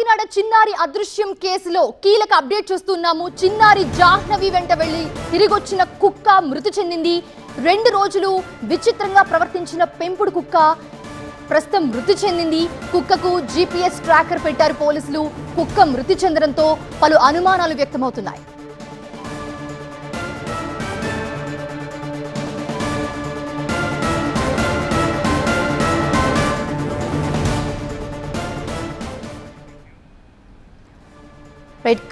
కాకినాడ చిన్నారి అదృశ్యం కేసులో కీలక అప్డేట్ చూస్తున్నాము. చిన్నారి జాహ్నవి వెంట వెళ్లి తిరిగొచ్చిన కుక్క మృతి చెందింది. 2 రోజులు విచిత్రంగా ప్రవర్తించిన పెంపుడు కుక్క ప్రస్తుతం మృతి చెందింది. కుక్కకు GPS ట్రాకర్ పెట్టారు పోలీసులు. కుక్క మృతి చెందడంతో పలు అనుమానాలు వ్యక్తమవుతున్నాయి.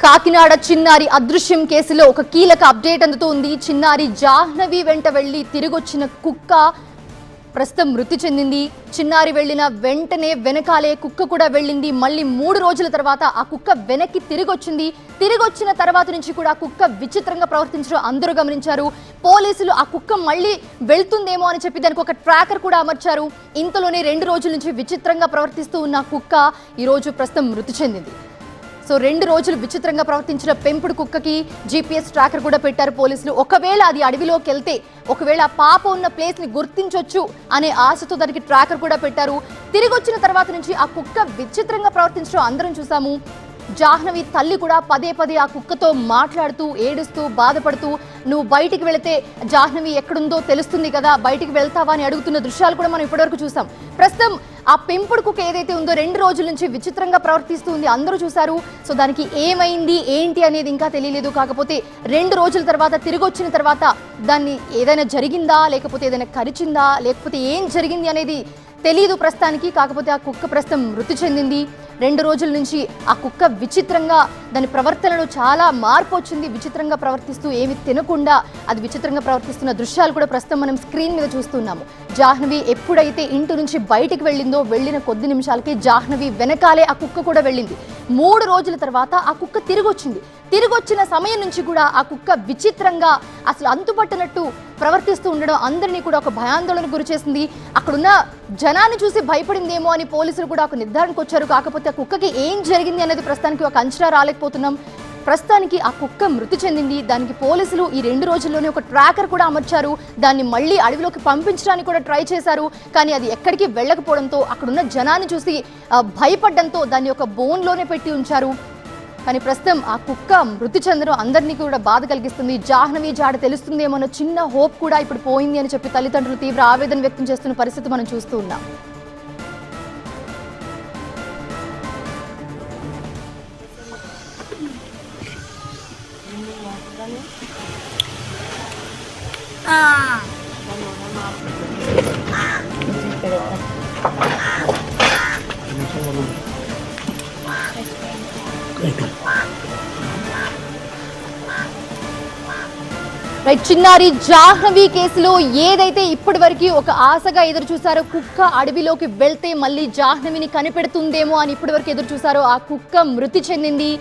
కాకినాడ చిన్నారి అదృశ్యం కేసులో ఒక కీలక అప్డేట్ అందుతోంది. చిన్నారి జాహ్నవి వెంట వెళ్లి తిరిగొచ్చిన కుక్క ప్రస్తుతం మృతి చెందింది. చిన్నారి వెళ్లిన వెంటనే వెనకాలే కుక్క కూడా వెళ్ళింది. మళ్ళీ 3 రోజుల తర్వాత ఆ కుక్క వెనక్కి తిరిగొచ్చింది. తిరిగొచ్చిన తర్వాత నుంచి కూడా కుక్క విచిత్రంగా ప్రవర్తించడం అందరూ గమనించారు. పోలీసులు ఆ కుక్క మళ్ళీ వెళ్తుందేమో అని చెప్పి దానికి ఒక ట్రాకర్ కూడా అమర్చారు. ఇంతలోనే 2 రోజుల నుంచి విచిత్రంగా ప్రవర్తిస్తూ ఉన్న కుక్క ఈరోజు ప్రస్తుతం మృతి చెందింది. సో 2 రోజులు విచిత్రంగా ప్రవర్తించిన పెంపుడు కుక్కకి GPS ట్రాకర్ కూడా పెట్టారు పోలీసులు. ఒకవేళ అది అడవిలోకి వెళ్తే ఒకవేళ ఆ పాప ఉన్న ప్లేస్ని గుర్తించొచ్చు అనే ఆశతో దానికి ట్రాకర్ కూడా పెట్టారు. తిరిగి వచ్చిన తర్వాత నుంచి ఆ కుక్క విచిత్రంగా ప్రవర్తించడం అందరం చూసాము. జాహ్నవి తల్లి కూడా పదే ఆ కుక్కతో మాట్లాడుతూ ఏడుస్తూ బాధపడుతూ నువ్వు బయటికి వెళితే జాహ్నవి ఎక్కడుందో తెలుస్తుంది కదా, బయటికి వెళ్తావా అని అడుగుతున్న దృశ్యాలు కూడా మనం ఇప్పటివరకు చూసాం. ప్రస్తుతం ఆ పెంపుడు కుక్క ఏదైతే ఉందో 2 రోజుల నుంచి విచిత్రంగా ప్రవర్తిస్తుంది అందరూ చూశారు. సో దానికి ఏమైంది ఏంటి అనేది ఇంకా తెలియలేదు. కాకపోతే 2 రోజుల తర్వాత తిరిగి వచ్చిన తర్వాత దాన్ని ఏదైనా జరిగిందా, లేకపోతే ఏదైనా కరిచిందా, లేకపోతే ఏం జరిగింది అనేది తెలియదు ప్రస్తుతానికి. కాకపోతే ఆ కుక్క ప్రస్తుతం మృతి చెందింది. 2 రోజుల నుంచి ఆ కుక్క విచిత్రంగా దాని ప్రవర్తనలో చాలా మార్పు వచ్చింది. విచిత్రంగా ప్రవర్తిస్తూ ఏమి తినకుండా అది విచిత్రంగా ప్రవర్తిస్తున్న దృశ్యాలు కూడా ప్రస్తుతం మనం స్క్రీన్ మీద చూస్తున్నాము. జాహ్నవి ఎప్పుడైతే ఇంటి నుంచి బయటికి వెళ్ళిందో వెళ్ళిన కొద్ది నిమిషాలకి జాహ్నవి వెనకాలే ఆ కుక్క కూడా వెళ్ళింది. 3 రోజుల తర్వాత ఆ కుక్క తిరిగొచ్చింది. తిరిగొచ్చిన సమయం నుంచి కూడా ఆ కుక్క విచిత్రంగా అసలు అంతుపట్టనట్టు ప్రవర్తిస్తూ ఉండడం అందరినీ కూడా ఒక భయాందోళనకు గురి చేసింది. అక్కడున్న జనాన్ని చూసి భయపడిందేమో అని పోలీసులు కూడా ఒక నిర్ధారణకు వచ్చారు. కాకపోతే ఆ కుక్కకి ఏం జరిగింది అనేది ప్రస్తుతానికి ఒక అంచనా రాలేకపోతున్నాం. ప్రస్తుతానికి ఆ కుక్క మృతి చెందింది. దానికి పోలీసులు ఈ 2 రోజుల్లోనే ఒక ట్రాకర్ కూడా అమర్చారు. దాన్ని మళ్ళీ అడవిలోకి పంపించడానికి కూడా ట్రై చేశారు. కానీ అది ఎక్కడికి వెళ్ళకపోవడంతో అక్కడున్న జనాన్ని చూసి భయపడడంతో దాన్ని ఒక బోన్లోనే పెట్టి ఉంచారు. కానీ ప్రస్తుతం ఆ కుక్క మృతి చెందడం అందరినీ కూడా బాధ కలిగిస్తుంది. జాహ్నవి జాడ తెలుస్తుందేమో అన్న చిన్న హోప్ కూడా ఇప్పుడు పోయింది అని చెప్పి తల్లిదండ్రులు తీవ్ర ఆవేదన వ్యక్తం చేస్తున్న పరిస్థితి మనం చూస్తూ ఉన్నాం. చిన్నారి జాహ్నవి కేసులో ఏదైతే ఇప్పటి వరకు ఒక ఆశగా ఎదురు చూసారో కుక్క అడవిలోకి వెళ్తే మళ్ళీ జాహ్నవిని కనిపెడుతుందేమో అని ఇప్పటి వరకు ఎదురు చూసారో ఆ కుక్క మృతి చెందింది.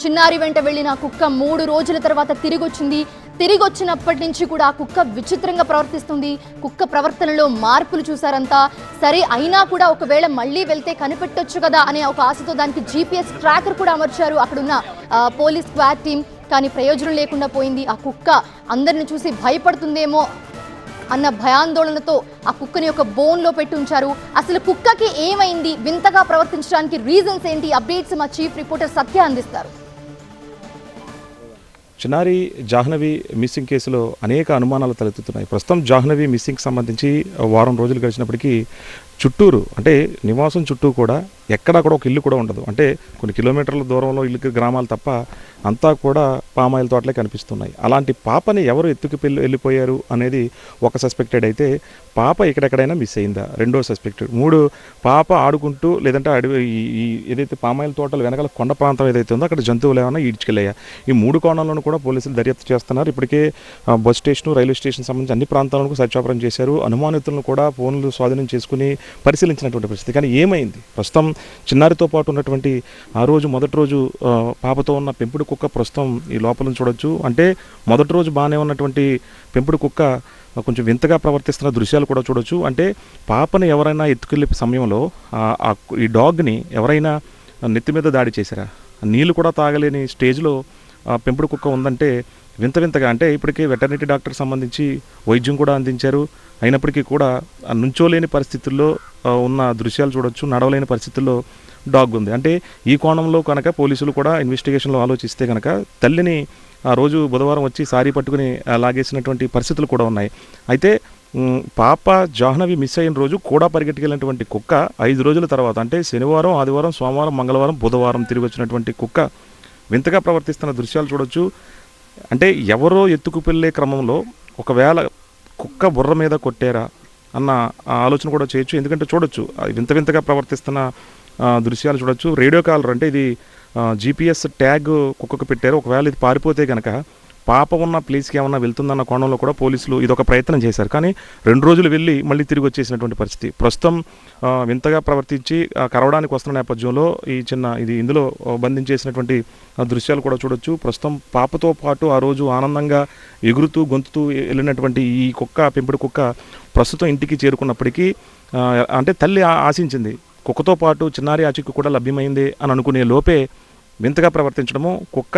చిన్నారి వెంట వెళ్ళిన కుక్క 3 రోజుల తర్వాత తిరిగొచ్చింది. తిరిగొచ్చినప్పటి నుంచి కూడా ఆ కుక్క విచిత్రంగా ప్రవర్తిస్తుంది. కుక్క ప్రవర్తనలో మార్పులు చూసారంతా. సరే అయినా కూడా ఒకవేళ మళ్ళీ వెళ్తే కనిపెట్టొచ్చు కదా అనే ఒక ఆశతో దానికి GPS ట్రాకర్ కూడా అమర్చారు అక్కడున్న పోలీస్ స్క్వాడ్ టీం. కానీ ప్రయోజనం లేకుండా పోయింది. ఆ కుక్క అందరిని చూసి భయపడుతుందేమో అన్న భయాందోళనతో ఆ కుక్కని ఒక బోన్లో పెట్టి ఉంచారు. అసలు కుక్కకి ఏమైంది, వింతగా ప్రవర్తించడానికి రీజన్స్ ఏంటి, అప్డేట్స్ మా చీఫ్ రిపోర్టర్ సత్య అందిస్తారు. చిన్నారి జాహ్నవి మిస్సింగ్ కేసులో అనేక అనుమానాలు తలెత్తుతున్నాయి. ప్రస్తుతం జాహ్నవి మిస్సింగ్కి సంబంధించి వారం రోజులు గడిచినప్పటికీ చుట్టూరు అంటే నివాసం చుట్టూ కూడా ఎక్కడా కూడా ఒక ఇల్లు కూడా ఉండదు. అంటే కొన్ని కిలోమీటర్ల దూరంలో ఇల్లు గ్రామాలు తప్ప అంతా కూడా పామాయిల్ తోటలే కనిపిస్తున్నాయి. అలాంటి పాపని ఎవరు ఎత్తుకు వెళ్ళిపోయారు అనేది ఒక సస్పెక్టెడ్ అయితే, పాప ఎక్కడెక్కడైనా మిస్ అయిందా రెండో సస్పెక్టెడ్, 3 పాప ఆడుకుంటూ లేదంటే అడవి ఈ ఏదైతే పామాయిల్ తోటలు వెనకాల కొండ ప్రాంతం ఏదైతే ఉందో అక్కడ జంతువులు ఏమైనా ఈడ్చుకెళ్ళాయా, ఈ 3 కోణాలను కూడా పోలీసులు దర్యాప్తు చేస్తున్నారు. ఇప్పటికే బస్ స్టేషన్ రైల్వే స్టేషన్ సంబంధించి అన్ని ప్రాంతాలను సర్చాపరం చేశారు. అనుమానితులను కూడా ఫోన్లు స్వాధీనం చేసుకుని పరిశీలించినటువంటి పరిస్థితి. కానీ ఏమైంది, ప్రస్తుతం చిన్నారితో పాటు ఉన్నటువంటి ఆ రోజు మొదటి రోజు పాపతో ఉన్న పెంపుడు కుక్క ప్రస్తుతం ఈ లోపల చూడొచ్చు. అంటే మొదటి రోజు బాగానే ఉన్నటువంటి పెంపుడు కుక్క కొంచెం వింతగా ప్రవర్తిస్తున్న దృశ్యాలు కూడా చూడొచ్చు. అంటే పాపని ఎవరైనా ఎత్తుకెళ్ళే సమయంలో ఈ డాగ్ని ఎవరైనా నెత్తి మీద దాడి చేశారా, నీళ్ళు కూడా తాగలేని స్టేజ్లో పెంపుడు కుక్క ఉందంటే వింతగా. అంటే ఇప్పటికే వెటర్నరీ డాక్టర్ సంబంధించి వైద్యం కూడా అందించారు. అయినప్పటికీ కూడా నుంచోలేని పరిస్థితుల్లో ఉన్న దృశ్యాలు చూడొచ్చు. నడవలేని పరిస్థితుల్లో డాగ్ ఉంది. అంటే ఈ కోణంలో కనుక పోలీసులు కూడా ఇన్వెస్టిగేషన్లో ఆలోచిస్తే కనుక తల్లిని ఆ రోజు బుధవారం వచ్చి సారీ పట్టుకుని లాగేసినటువంటి పరిస్థితులు కూడా ఉన్నాయి. అయితే పాప జాహ్నవి మిస్ అయిన రోజు కూడా పరిగెట్టుకెళ్ళినటువంటి కుక్క 5 రోజుల తర్వాత అంటే శనివారం, ఆదివారం, సోమవారం, మంగళవారం, బుధవారం తిరిగి వచ్చినటువంటి కుక్క వింతగా ప్రవర్తిస్తున్న దృశ్యాలు చూడొచ్చు. అంటే ఎవరో ఎత్తుకుపెళ్ళే క్రమంలో ఒకవేళ కుక్క బుర్ర మీద కొట్టారా అన్న ఆలోచన కూడా చేయొచ్చు. ఎందుకంటే చూడొచ్చు వింత వింతగా ప్రవర్తిస్తున్న దృశ్యాలు చూడొచ్చు. రేడియో కాలర్ అంటే ఇది GPS ట్యాగ్ కుక్కకు పెట్టారు. ఒకవేళ ఇది పారిపోతే కనుక పాప ఉన్న ప్లేస్కి ఏమన్నా వెళ్తుందన్న కోణంలో కూడా పోలీసులు ఇదొక ప్రయత్నం చేశారు. కానీ 2 రోజులు వెళ్ళి మళ్ళీ తిరిగి వచ్చేసినటువంటి పరిస్థితి. ప్రస్తుతం వింతగా ప్రవర్తించి కరవడానికి వస్తున్న నేపథ్యంలో ఇది ఇందులో బంధించేసినటువంటి దృశ్యాలు కూడా చూడొచ్చు. ప్రస్తుతం పాపతో పాటు ఆ రోజు ఆనందంగా ఎగురుతూ గొంతుతూ వెళ్ళినటువంటి ఈ పెంపుడు కుక్క ప్రస్తుతం ఇంటికి చేరుకున్నప్పటికీ అంటే తల్లి ఆశించింది కుక్కతో పాటు చిన్నారి ఆచిక్కు కూడా లభ్యమైంది అని అనుకునే లోపే వింతగా ప్రవర్తించడము, కుక్క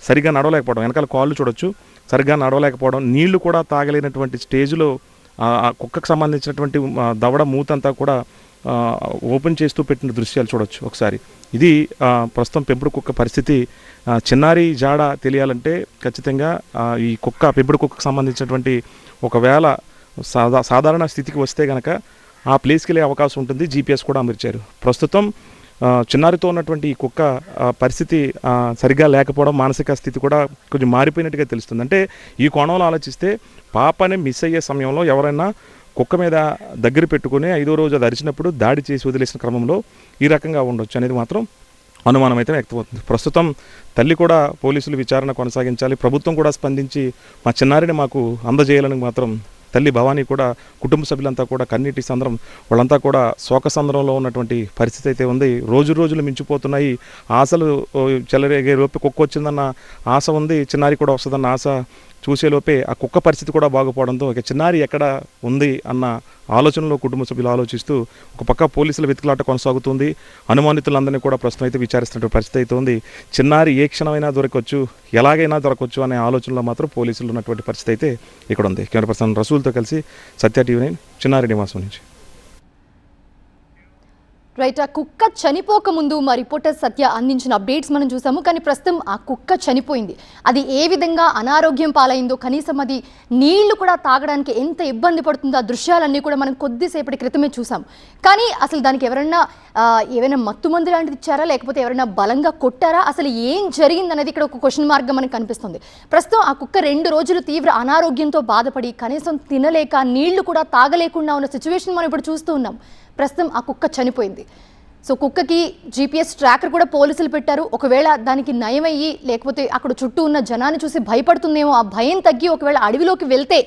సరిగా నడవలేకపోవడం, వెనకాల కాళ్ళు చూడొచ్చు, సరిగ్గా నడవలేకపోవడం, నీళ్లు కూడా తాగలేనటువంటి స్టేజ్లో ఆ కుక్కకు సంబంధించినటువంటి దవడ మూతంతా కూడా ఓపెన్ చేస్తూ పెట్టిన దృశ్యాలు చూడొచ్చు ఒకసారి. ఇది ప్రస్తుతం పెంపుడు కుక్క పరిస్థితి. చిన్నారి జాడ తెలియాలంటే ఖచ్చితంగా ఈ పెంపుడు కుక్కకు సంబంధించినటువంటి ఒకవేళ సాధారణ స్థితికి వస్తే కనుక ఆ ప్లేస్కి వెళ్ళే అవకాశం ఉంటుంది. GPS కూడా అమర్చారు. ప్రస్తుతం చిన్నారితో ఉన్నటువంటి ఈ కుక్క పరిస్థితి సరిగా లేకపోవడం, మానసిక స్థితి కూడా కొంచెం మారిపోయినట్టుగా తెలుస్తుంది. అంటే ఈ కోణంలో ఆలోచిస్తే పాపని మిస్ అయ్యే సమయంలో ఎవరైనా కుక్క మీద దగ్గర పెట్టుకుని 5వ రోజు అది అరిచినప్పుడు దాడి చేసి వదిలేసిన క్రమంలో ఈ రకంగా ఉండొచ్చు అనేది మాత్రం అనుమానం అయితే వ్యక్తమవుతుంది. ప్రస్తుతం తల్లి కూడా పోలీసులు విచారణ కొనసాగించాలి. ప్రభుత్వం కూడా స్పందించి మా చిన్నారిని మాకు అందజేయాలని మాత్రం తల్లి భవానీ కూడా కుటుంబ సభ్యులంతా కూడా కన్నీటి సంద్రం, వాళ్ళంతా కూడా శోక సంద్రంలో ఉన్నటువంటి పరిస్థితి అయితే ఉంది. రోజులు మించిపోతున్నాయి. ఆశలు చెలరేగే లోపే కుక్క వచ్చిందన్న ఆశ ఉంది, చిన్నారి కూడా వస్తుందన్న ఆశ చూసేలోపే ఆ కుక్క పరిస్థితి కూడా బాగుపోవడంతో ఇక చిన్నారి ఎక్కడ ఉంది అన్న ఆలోచనలో కుటుంబ సభ్యులు ఆలోచిస్తూ ఒక పక్క పోలీసుల వెతుకులాట కొనసాగుతుంది. అనుమానితులందరినీ కూడా ప్రస్తుతం అయితే విచారిస్తున్న పరిస్థితి అయితే ఉంది. చిన్నారి ఏ క్షణమైనా దొరకవచ్చు, ఎలాగైనా దొరకవచ్చు అనే ఆలోచనలో మాత్రం పోలీసులు ఉన్నటువంటి పరిస్థితి అయితే ఇక్కడ ఉంది. కెమెరా పర్సన్ రసూల్తో కలిసి సత్య TV9 చిన్నారి నివాసం నుంచి. రైట్, ఆ కుక్క చనిపోక ముందు మా రిపోర్టర్ సత్య అందించిన అప్డేట్స్ మనం చూసాము. కానీ ప్రస్తుతం ఆ కుక్క చనిపోయింది. అది ఏ విధంగా అనారోగ్యం పాలైందో, కనీసం అది నీళ్లు కూడా తాగడానికి ఎంత ఇబ్బంది పడుతుందో ఆ దృశ్యాలన్నీ కూడా మనం కొద్దిసేపటి క్రితమే చూసాం. కానీ అసలు దానికి ఏమైనా మత్తు మందు లాంటిది ఇచ్చారా, లేకపోతే ఎవరైనా బలంగా కొట్టారా, అసలు ఏం జరిగిందనేది ఇక్కడ ఒక క్వశ్చన్ మార్క్గా మనకు కనిపిస్తుంది. ప్రస్తుతం ఆ కుక్క 2 రోజులు తీవ్ర అనారోగ్యంతో బాధపడి కనీసం తినలేక నీళ్లు కూడా తాగలేకుండా ఉన్న సిచ్యువేషన్ మనం ఇప్పుడు చూస్తూ ఉన్నాం. ప్రస్తుతం ఆ కుక్క చనిపోయింది. సో కుక్కకి GPS ట్రాకర్ కూడా పోలీసులు పెట్టారు. ఒకవేళ దానికి నయమయ్యి లేకపోతే అక్కడ చుట్టూ ఉన్న జనాన్ని చూసి భయపడుతుందేమో, ఆ భయం తగ్గి ఒకవేళ అడవిలోకి వెళ్తే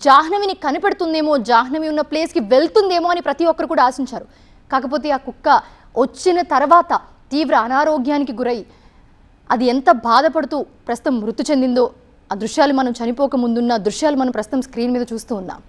జాహ్నవిని కనిపెడుతుందేమో, జాహ్నవి ఉన్న ప్లేస్కి వెళ్తుందేమో అని ప్రతి ఒక్కరు కూడా ఆశించారు. కాకపోతే ఆ కుక్క వచ్చిన తర్వాత తీవ్ర అనారోగ్యానికి గురై అది ఎంత బాధపడుతూ ప్రస్తుతం మృతి చెందిందో ఆ దృశ్యాలు మనం చనిపోక ముందున్న దృశ్యాలు మనం ప్రస్తుతం స్క్రీన్ మీద చూస్తూ ఉన్నాం.